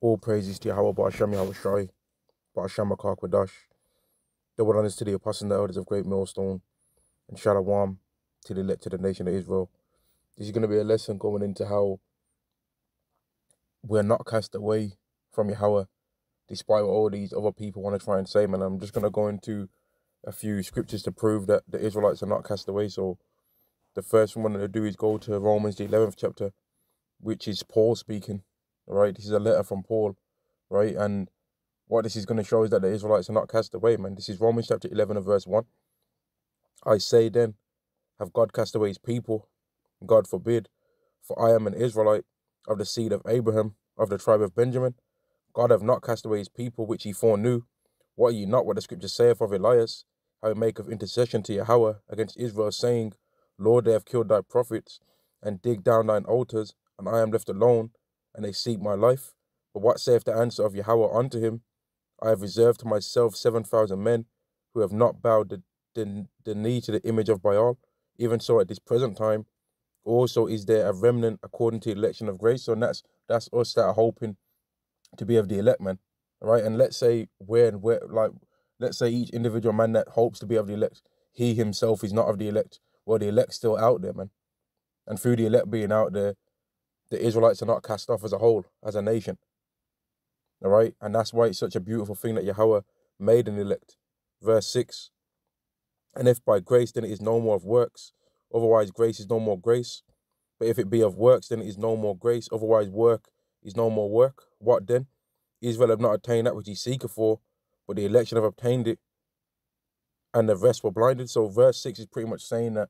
All praises to Yahweh, Ba'ashem Yahweh Shai, Ba'ashem Akakwadash. Double honors to the apostles and the elders of Great Millstone, and Shalom to the elect to the nation of Israel. This is going to be a lesson going into how we're not cast away from Yahweh, despite what all these other people want to try and say, man. I'm just going to go into a few scriptures to prove that the Israelites are not cast away. So the first one I'm going to do is go to Romans, the 11th chapter, which is Paul speaking, right? This is a letter from Paul, right? And what this is going to show is that the Israelites are not cast away, man. This is Romans chapter 11 and verse 1. I say then, have God cast away his people? God forbid. For I am an Israelite of the seed of Abraham, of the tribe of Benjamin. God have not cast away his people, which he foreknew. What ye not what the scripture saith of Elias, how he maketh intercession to Yahweh against Israel, saying, Lord, they have killed thy prophets, and dig down thine altars, and I am left alone, and they seek my life. But what saith the answer of Yahweh unto him? I have reserved to myself 7,000 men, who have not bowed the knee to the image of Baal. Even so at this present time, also is there a remnant according to the election of grace. So that's us that are hoping to be of the elect, man. All right, and let's say let's say each individual man that hopes to be of the elect, he himself is not of the elect. Well, the elect's still out there, man. And through the elect being out there, the Israelites are not cast off as a whole, as a nation. All right, and that's why it's such a beautiful thing that Yahweh made an elect. Verse 6, and if by grace, then it is no more of works. Otherwise, grace is no more grace. But if it be of works, then it is no more grace. Otherwise, work is no more work. What then? Israel have not attained that which he seeketh for, but the election have obtained it, and the rest were blinded. So verse 6 is pretty much saying that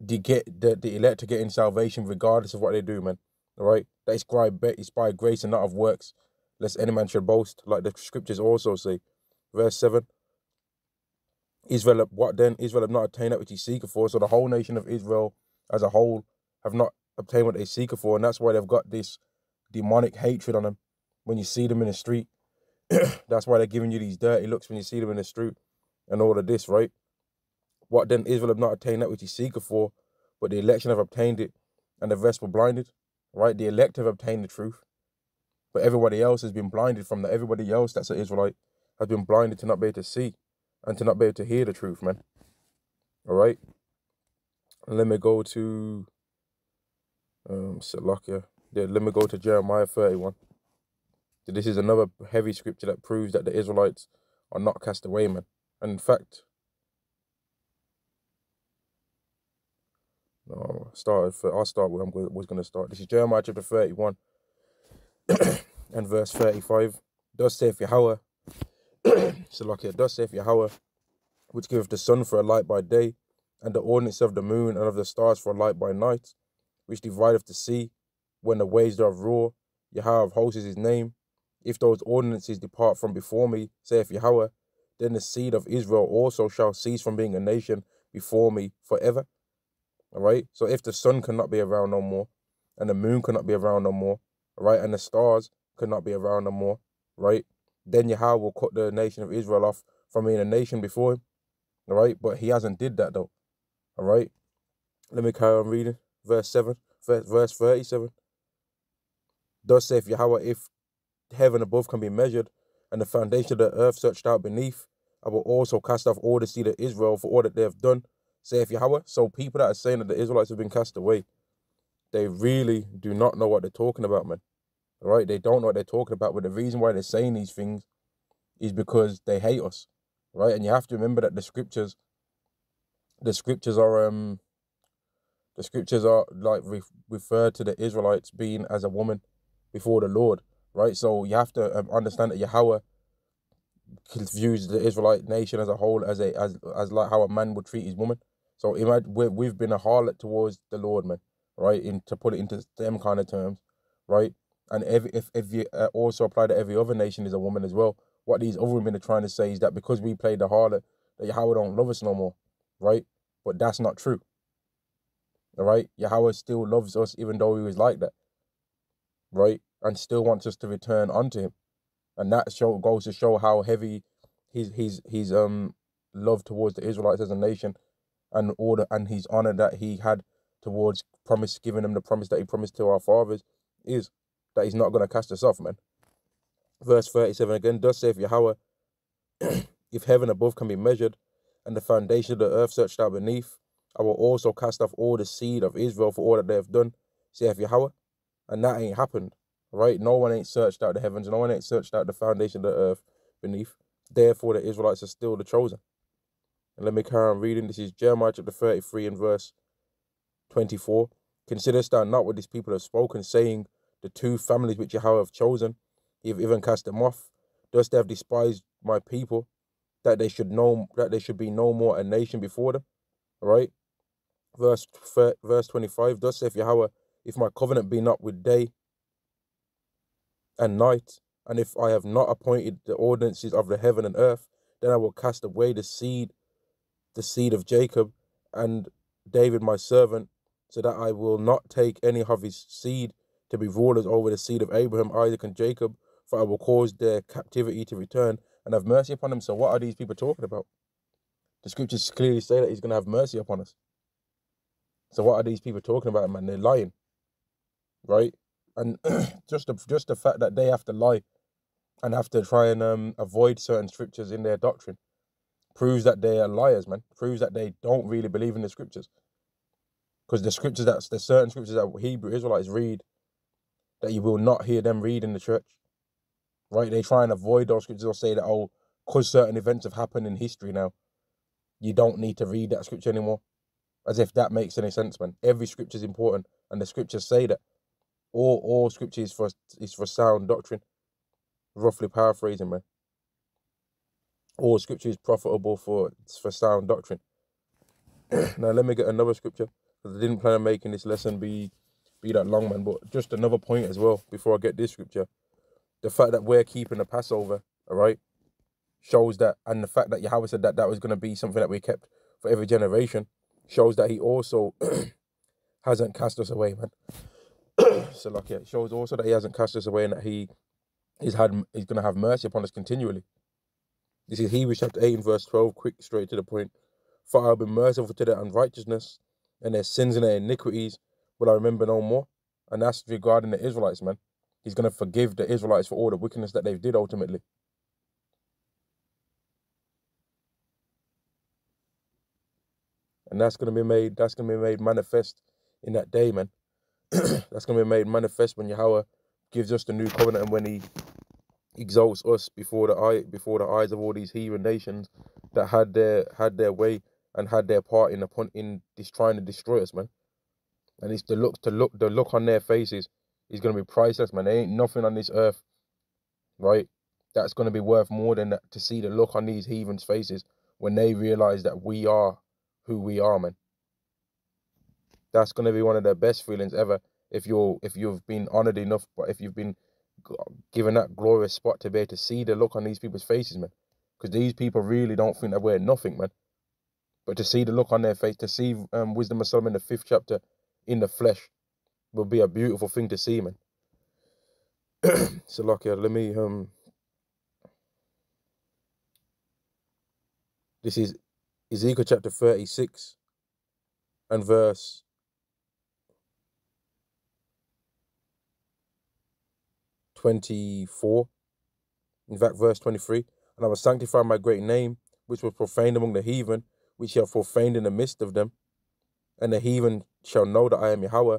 the elect are getting salvation regardless of what they do, man. All right? That is by grace and not of works, lest any man should boast, like the scriptures also say. Verse 7, what then? Israel have not attained that which he seeketh for. So the whole nation of Israel as a whole have not obtained what they seeketh for, and that's why they've got this demonic hatred on them when you see them in the street. That's why they're giving you these dirty looks when you see them in the street and all of this, right? What then? Israel have not attained that which he seeketh for, but the election have obtained it, and the rest were blinded, right? The elect have obtained the truth, but everybody else has been blinded from that. Everybody else that's an Israelite has been blinded to not be able to see and to not be able to hear the truth, man. All right? And let me go to Salakia. Yeah, let me go to Jeremiah 31. So this is another heavy scripture that proves that the Israelites are not cast away, man. And in fact, no, I'll start where I was going to start. This is Jeremiah chapter 31 and verse 35. Thus saith Yahweh, Salakia, thus saith Yahweh, which giveth the sun for a light by day, and the ordinance of the moon and of the stars for a light by night, which divideth the sea when the waves thereof roar. Yahweh of hosts is his name. If those ordinances depart from before me, saith Yahweh, then the seed of Israel also shall cease from being a nation before me forever. All right? So if the sun cannot be around no more, and the moon cannot be around no more, all right, and the stars cannot be around no more, right, then Yahweh will cut the nation of Israel off from being a nation before him. All right? But he hasn't did that, though. All right? Let me carry on reading. Verse 37. Thus saith Yahweh, if heaven above can be measured, and the foundation of the earth searched out beneath, I will also cast off all the seed of Israel for all that they have done, saith Yahweh. So people that are saying that the Israelites have been cast away, they really do not know what they're talking about, man. All right? They don't know what they're talking about, but the reason why they're saying these things is because they hate us, right? And you have to remember that the scriptures are like refer to the Israelites being as a woman before the Lord, right? So you have to understand that Yahweh views the Israelite nation as a whole as like how a man would treat his woman. So imagine we've been a harlot towards the Lord, man, right? To put it into them kind of terms, right? And if you also apply that every other nation is a woman as well, what these other women are trying to say is that because we played the harlot, that Yahweh don't love us no more, right? But that's not true. All right? Yahweh still loves us even though he was like that, right? And still wants us to return unto him. And that goes to show how heavy his love towards the Israelites as a nation and his honor that he had towards giving them the promise that he promised to our fathers is. that he's not going to cast us off, man. Verse 37 again, thus saith Yahweh, if heaven above can be measured, and the foundation of the earth searched out beneath, I will also cast off all the seed of Israel for all that they have done, saith Yahweh. And that ain't happened, right? No one ain't searched out the heavens. No one ain't searched out the foundation of the earth beneath. Therefore, the Israelites are still the chosen. And let me carry on reading. This is Jeremiah chapter 33 and verse 24. Considerest thou not what these people have spoken, saying, the two families which Yahweh have chosen, he have even cast them off. Thus they have despised my people, that they should be no more a nation before them. All right. Verse 25. Thus saith Yahweh, if my covenant be not with day and night, and if I have not appointed the ordinances of the heaven and earth, then I will cast away the seed of Jacob and David my servant, so that I will not take any of his seed to be rulers over the seed of Abraham, Isaac, and Jacob, for I will cause their captivity to return and have mercy upon them. So what are these people talking about? The scriptures clearly say that he's going to have mercy upon us. So what are these people talking about, man? They're lying, right? And just the fact that they have to lie and have to try and avoid certain scriptures in their doctrine proves that they are liars, man. Proves that they don't really believe in the scriptures. Because there's certain scriptures that Hebrew Israelites read that you will not hear them read in the church, right? They try and avoid those scriptures or say that, oh, because certain events have happened in history now, you don't need to read that scripture anymore. As if that makes any sense, man. Every scripture is important, and the scriptures say that all scripture is for sound doctrine. Roughly paraphrasing, man. All scripture is profitable for sound doctrine. Now let me get another scripture, because I didn't plan on making this lesson be that long, man. But just another point as well before I get this scripture. The fact that we're keeping the Passover, all right, shows that, and the fact that Yahweh said that was going to be something that we kept for every generation, shows that he also hasn't cast us away, man. So like, it shows also that he hasn't cast us away, and that he's going to have mercy upon us continually. This is Hebrews chapter 8 and verse 12, quick, straight to the point. For I will be merciful to their unrighteousness, and their sins and their iniquities will I remember no more. And that's regarding the Israelites, man. He's going to forgive the Israelites for all the wickedness that they've did ultimately. And that's going to be made manifest in that day, man. That's going to be made manifest when Yahweh gives us the new covenant, and when he exalts us before the eyes of all these heathen nations that had their way and had their part in this trying to destroy us, man. And it's the look on their faces is going to be priceless, man. There ain't nothing on this earth, right, that's going to be worth more than that, to see the look on these heathens' faces when they realize that we are who we are, man. That's going to be one of the best feelings ever, if you've been honored enough, but if you've been given that glorious spot to be able to see the look on these people's faces, man. Because these people really don't think that we're nothing, man. But to see the look on their face, to see Wisdom of Solomon, the 5th chapter, in the flesh, will be a beautiful thing to see, man. So, like, let me this is Ezekiel chapter 36 and verse 24. In fact, verse 23. And I will sanctify my great name, which was profaned among the heathen, which shall profaned in the midst of them. And the heathen shall know that I am Yahweh,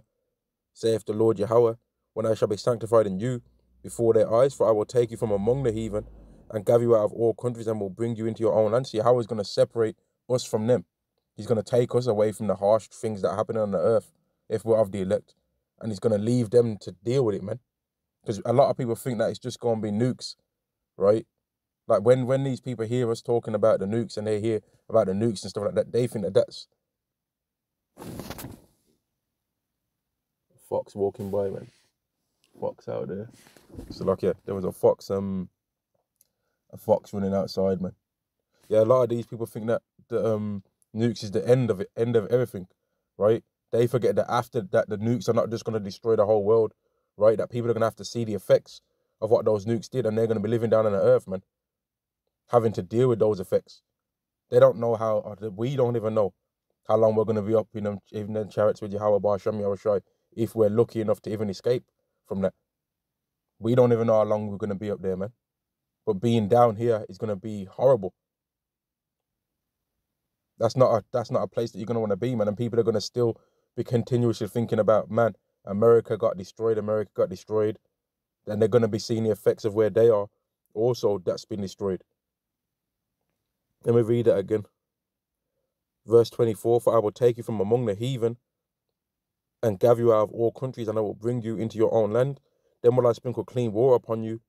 saith the Lord Yahweh, when I shall be sanctified in you before their eyes. For I will take you from among the heathen and gather you out of all countries, and will bring you into your own land. So Yahweh is going to separate us from them. He's going to take us away from the harsh things that happen on the earth if we're of the elect. And he's going to leave them to deal with it, man. Because a lot of people think that it's just going to be nukes, right? Like when these people hear us talking about the nukes, and they hear about the nukes and stuff like that, they think that that's fox walking by, man. Fox out there. So like, yeah, there was a fox running outside, man. Yeah, a lot of these people think that the nukes is the end of everything, right? They forget that after that, the nukes are not just going to destroy the whole world, right? That people are going to have to see the effects of what those nukes did, and they're going to be living down on the earth, man, having to deal with those effects. They don't know how, or we don't even know how long we're going to be up in them chariots with Yahweh Bar Shem Yahushai, if we're lucky enough to even escape from that. We don't even know how long we're going to be up there, man. But being down here is going to be horrible. That's not a place that you're going to want to be, man. And people are going to still be continuously thinking about, man, America got destroyed. Then they're going to be seeing the effects of where they are. Also, that's been destroyed. Let me read that again. Verse 24, for I will take you from among the heathen and gather you out of all countries, and I will bring you into your own land. Then will I sprinkle clean water upon you,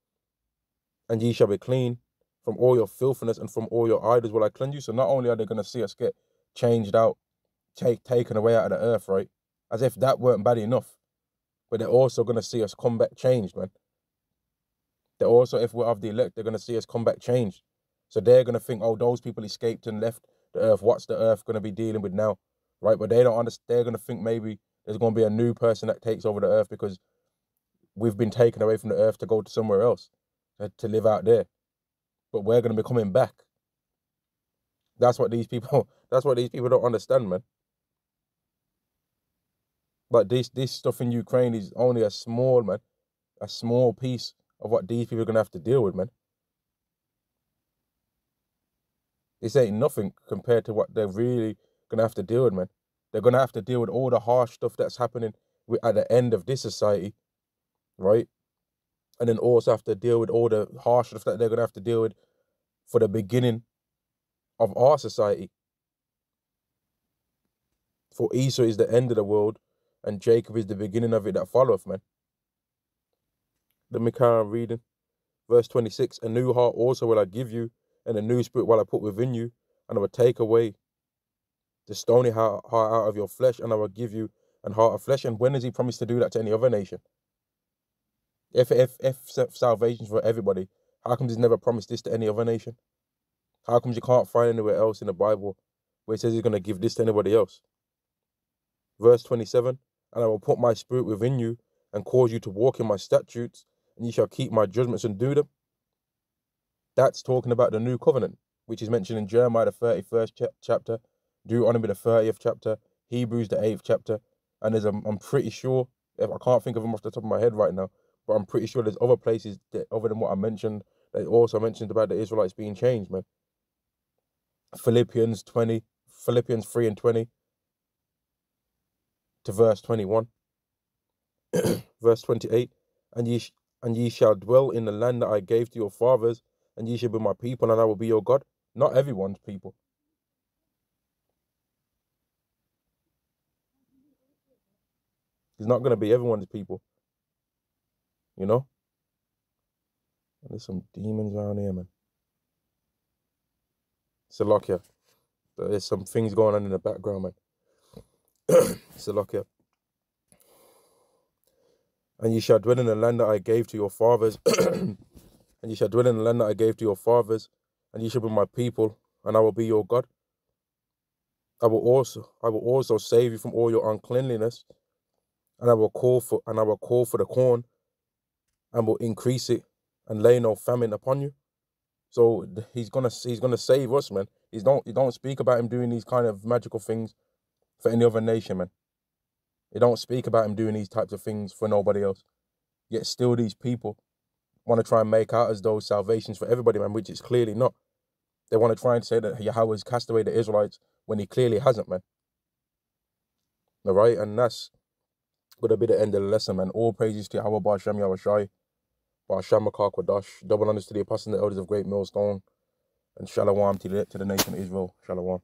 and ye shall be clean. From all your filthiness and from all your idols will I cleanse you. So not only are they going to see us get changed out, taken away out of the earth, right? As if that weren't bad enough. But they're also going to see us come back changed, man. They're also, if we're of the elect, they're going to see us come back changed. So they're going to think, oh, those people escaped and left the earth. What's the earth going to be dealing with now? Right? But they don't understand. They're going to think maybe there's going to be a new person that takes over the earth because we've been taken away from the earth to go to somewhere else, to live out there. But we're going to be coming back. That's what these people don't understand, man. But this stuff in Ukraine is only a small piece of what these people are going to have to deal with, man. This ain't nothing compared to what they're really going to have to deal with, man. They're going to have to deal with all the harsh stuff that's happening at the end of this society, right? And then also have to deal with all the harsh stuff that they're going to have to deal with for the beginning of our society. For Esau is the end of the world, and Jacob is the beginning of it that followeth, man. Let me carry on reading. Verse 26, a new heart also will I give you, and a new spirit will I put within you, and I will take away the stony heart out of your flesh, and I will give you an heart of flesh. And when has he promised to do that to any other nation? If salvation's for everybody, how come he's never promised this to any other nation? How come you can't find anywhere else in the Bible where it says he's going to give this to anybody else? Verse 27, and I will put my spirit within you and cause you to walk in my statutes, and you shall keep my judgments and do them. That's talking about the new covenant, which is mentioned in Jeremiah, the 31st chapter, Deuteronomy, the 30th chapter, Hebrews, the 8th chapter. And I'm pretty sure, if I can't think of them off the top of my head right now, but I'm pretty sure there's other places that, other than what I mentioned, that also mentioned about the Israelites being changed, man. Philippians 3 and 20 to verse 21. Verse 28, and ye shall dwell in the land that I gave to your fathers, and ye shall be my people, and I will be your God. Not everyone's people. He's not going to be everyone's people. You know? And there's some demons around here, man. Salakia. There's some things going on in the background, man. Salakia. And ye shall dwell in the land that I gave to your fathers, and ye shall dwell in the land that I gave to your fathers, and ye shall be my people, and I will be your God. I will also save you from all your uncleanliness, and I will call for the corn, and will increase it, and lay no famine upon you. So he's gonna save us, man. You don't speak about him doing these kind of magical things for any other nation, man. You don't speak about him doing these types of things for nobody else. Yet still these people want to try and make out as though salvation's for everybody, man, which it's clearly not. They want to try and say that Yahweh's cast away the Israelites when he clearly hasn't, man. All right, and that's going to be the end of the lesson, man. All praises to Yahweh Ba'Shem Yahushai, Ba'Shem Makar Kodash, double honors to the apostles and the elders of Great Millstone, and Shalom to the nation of Israel. Shalom.